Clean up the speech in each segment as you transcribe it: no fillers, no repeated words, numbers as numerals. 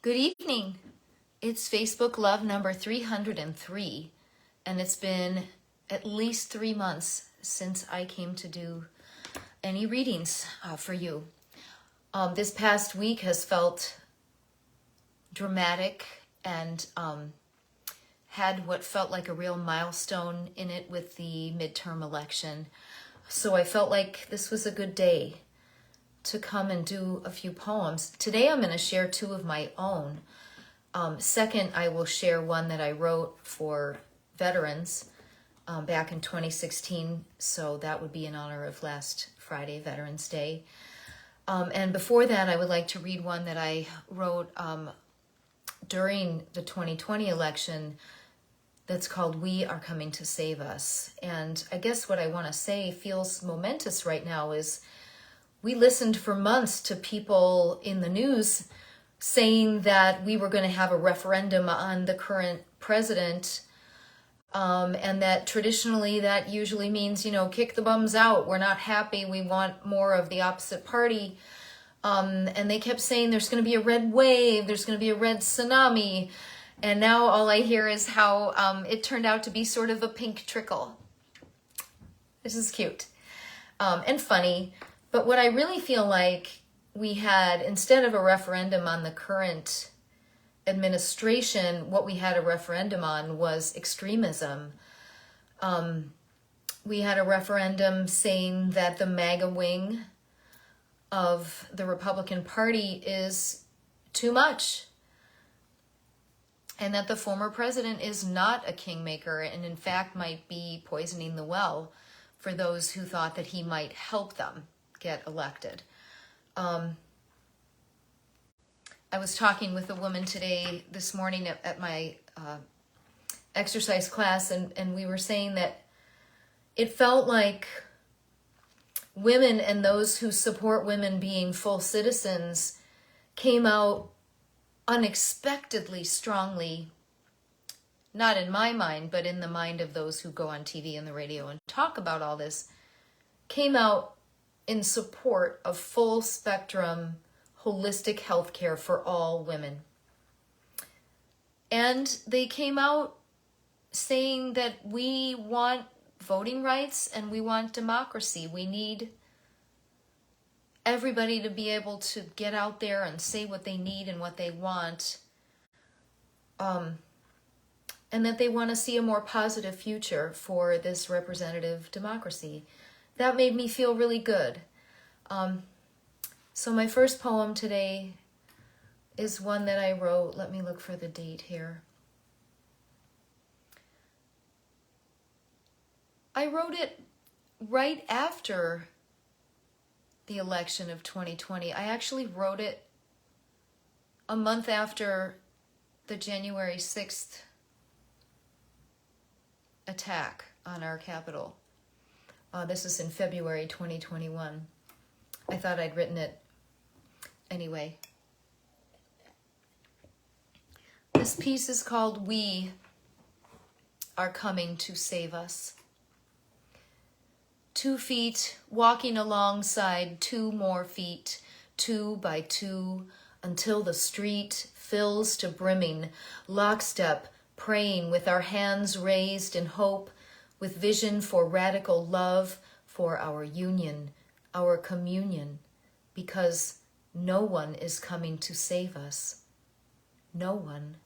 Good evening. It's Facebook Love number 303, and it's been at least 3 months since I came to do any readings for you. This past week has felt dramatic and had what felt like a real milestone in it with the midterm election. So I felt like this was a good day to come and do a few poems. Today I'm going to share two of my own. Second, I will share one that I wrote for veterans back in 2016. So that would be in honor of last Friday, Veterans Day. And before that, I would like to read one that I wrote during the 2020 election that's called We Are Coming to Save Us. And I guess what I want to say feels momentous right now is we listened for months to people in the news saying that we were going to have a referendum on the current president, and that traditionally that usually means, kick the bums out. We're not happy. We want more of the opposite party. And they kept saying there's going to be a red wave. There's going to be a red tsunami. And now all I hear is how it turned out to be sort of a pink trickle. This is cute and funny. But what I really feel like we had, instead of a referendum on the current administration, what we had a referendum on was extremism. We had a referendum saying that the MAGA wing of the Republican Party is too much, and that the former president is not a kingmaker and in fact might be poisoning the well for those who thought that he might help them get elected. I was talking with a woman this morning at my exercise class, and we were saying that it felt like women and those who support women being full citizens came out unexpectedly strongly, not in my mind, but in the mind of those who go on TV and the radio and talk about all this, came out in support of full spectrum holistic health care for all women. And they came out saying that we want voting rights and we want democracy. We need everybody to be able to get out there and say what they need and what they want. And that they want to see a more positive future for this representative democracy. That made me feel really good. So my first poem today is one that I wrote. Let me look for the date here. I wrote it right after the election of 2020. I actually wrote it a month after the January 6th attack on our Capitol. This is in February 2021. I thought I'd written it anyway. This piece is called We Are Coming to Save Us. 2 feet walking alongside 2 more feet, 2 by 2, until the street fills to brimming, lockstep, praying with our hands raised in hope, with vision for radical love, for our union, our communion, because no one is coming to save us. No one.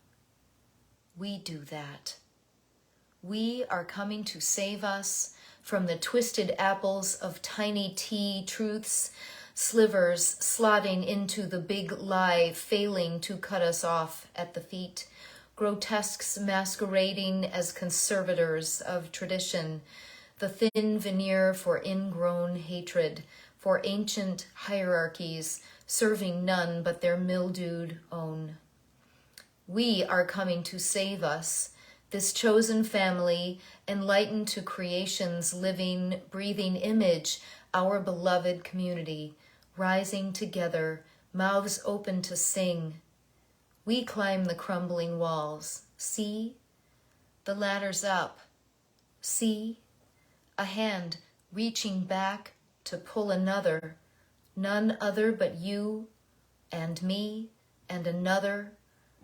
We do that. We are coming to save us from the twisted apples of tiny T truths, slivers slotting into the big lie, failing to cut us off at the feet, grotesques masquerading as conservators of tradition, the thin veneer for ingrown hatred, for ancient hierarchies, serving none but their mildewed own. We are coming to save us, this chosen family, enlightened to creation's living, breathing image, our beloved community, rising together, mouths open to sing. We climb the crumbling walls. See? The ladder's up. See? A hand reaching back to pull another, none other but you and me and another,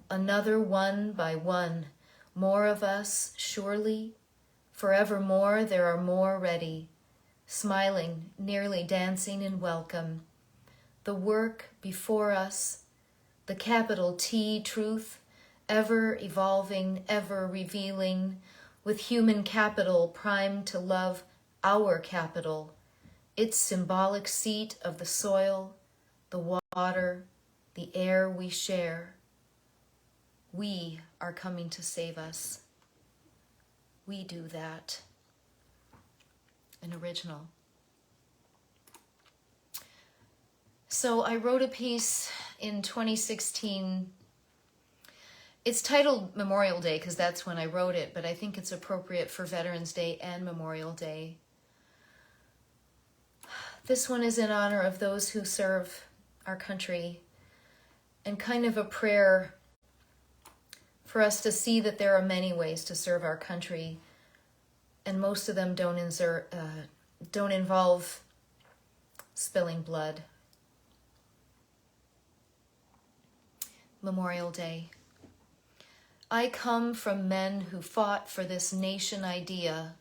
another one by one, more of us, surely. Forevermore there are more ready, smiling, nearly dancing in welcome. The work before us, the capital T truth, ever evolving, ever revealing, with human capital primed to love our capital, its symbolic seat of the soil, the water, the air we share. We are coming to save us. We do that. An original. So I wrote a piece in 2016. It's titled Memorial Day because that's when I wrote it, but I think it's appropriate for Veterans Day and Memorial Day. This one is in honor of those who serve our country, and kind of a prayer for us to see that there are many ways to serve our country, and most of them don't involve spilling blood. Memorial Day. I come from men who fought for this nation idea,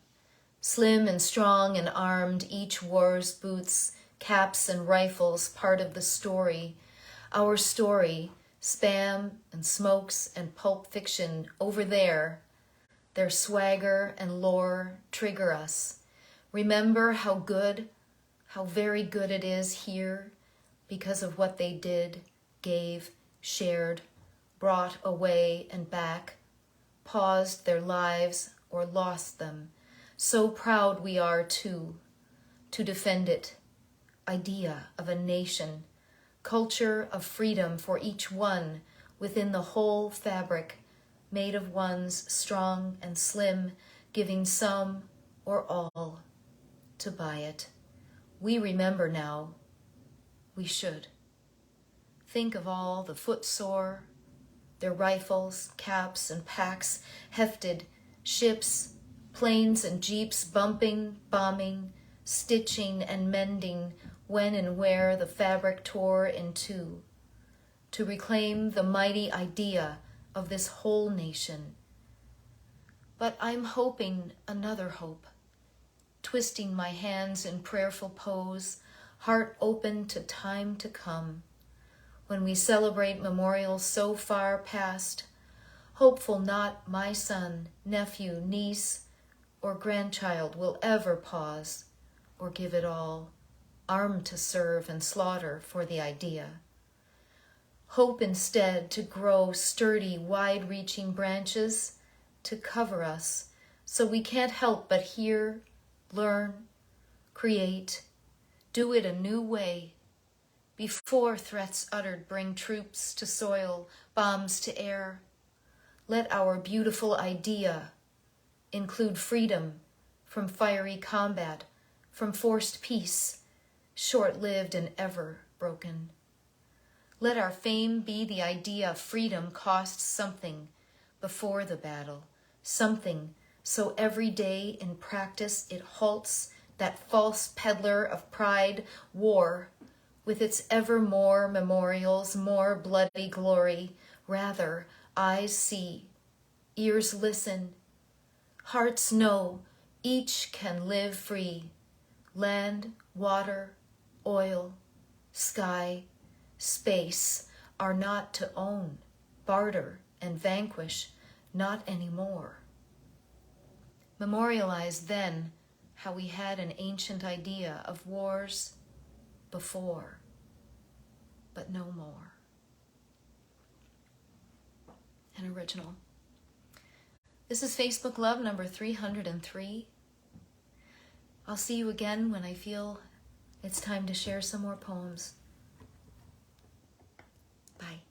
slim and strong and armed, each wars boots, caps and rifles, part of the story. Our story, spam and smokes and pulp fiction over there. Their swagger and lore trigger us. Remember how very good it is here because of what they did, gave, shared, brought away and back, paused their lives or lost them. So proud we are to defend it. Idea of a nation, culture of freedom for each one within the whole fabric, made of ones strong and slim, giving some or all to buy it. We remember now. We should. Think of all the footsore, their rifles, caps, and packs hefted, ships, planes and jeeps bumping, bombing, stitching and mending when and where the fabric tore in two, to reclaim the mighty idea of this whole nation. But I'm hoping another hope, twisting my hands in prayerful pose, heart open to time to come, when we celebrate memorials so far past, hopeful not my son, nephew, niece, or grandchild will ever pause or give it all, armed to serve and slaughter for the idea. Hope instead to grow sturdy, wide-reaching branches to cover us so we can't help but hear, learn, create, do it a new way. Before threats uttered bring troops to soil, bombs to air, let our beautiful idea include freedom from fiery combat, from forced peace, short-lived and ever broken. Let our fame be the idea freedom costs something before the battle, something so every day in practice it halts that false peddler of pride, war, with its ever more memorials, more bloody glory. Rather, eyes see, ears listen, hearts know each can live free. Land, water, oil, sky, space are not to own, barter, and vanquish, not anymore. Memorialize then how we had an ancient idea of wars before, but no more. An original. This is Facebook Love number 303. I'll see you again when I feel it's time to share some more poems. Bye.